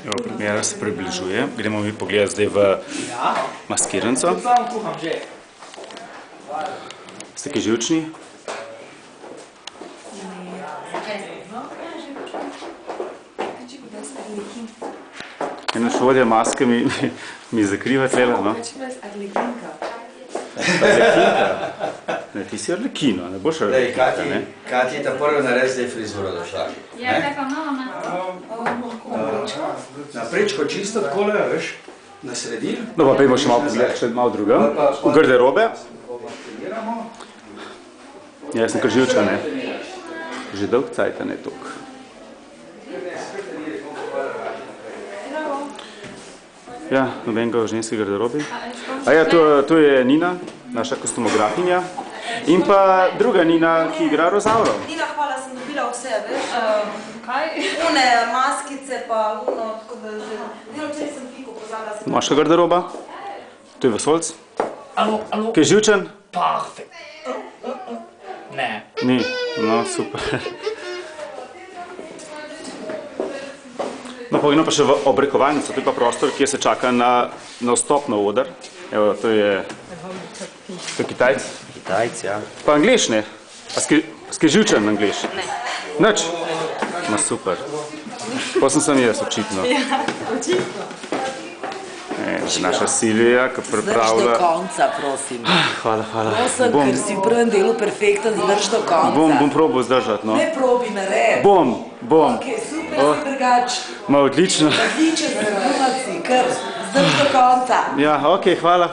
Evo, premiera se približuje. Gremo mi pogledati zdaj v maskiranco. Ste kaj živčni? Eno švodja maske mi zakriva tlela, no? Arlekinka? Ne, ti si Arlekino, ne boš Arlekinka, ne? Kati je ta prvi nared zdaj frizuro došla. Ja, tako mama. Na prečko čisto takole, veš, na sredin. No, pa pejmo še malo pogled, še malo druga. V garderobe. Ja, jaz sem kar živča, ne? Že dolg cajta, ne toliko. Ja, nobenega v ženski garderobi. A ja, tu je Nina, naša kostumografinja. In pa druga Nina, ki igra Rozauro. Nina, hvala, sem dobila vse, veš? Kaj? Une maskice pa uno, tako da že... Delo včeraj sem piko pozabila. Moška garderoba. Tu je vesolc. Alo. Kaj je živčen? Perfekt. Ne. Ni, no super. No, pa še v obrekovalnico, to je pa prostor, kjer se čaka na vstop na oder. Evo, to je Kitajc. Kitajc, ja. Pa Angliš, ne? A skaj živčen Angliš? Ne. Nič? Ma super. Potem sem jaz, očitno. Ja, očitno. Naša Silvija, ki pripravlja... Zdrž do konca, prosim. Hvala. Prosim, ker si v prvem delu perfekten, zdrž do konca. Bom probal zdržati, no. Ne probi, nared. Bom. Ok, super si drugač. Ma odlično. Odličen si, kar zdrž do konca. Ja, ok, hvala.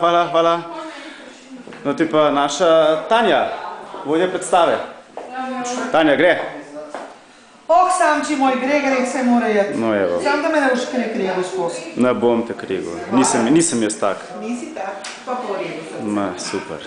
No, ti pa naša Tanja, vodja predstave. Tanja, gre. Samči moj, gre, vse mora jeti. No, evo. Sam da me ne boš kaj krigo skozi. Ne bom te krigo. Nisem jaz tak. Nisi tak, pa povedi se. Ma, super.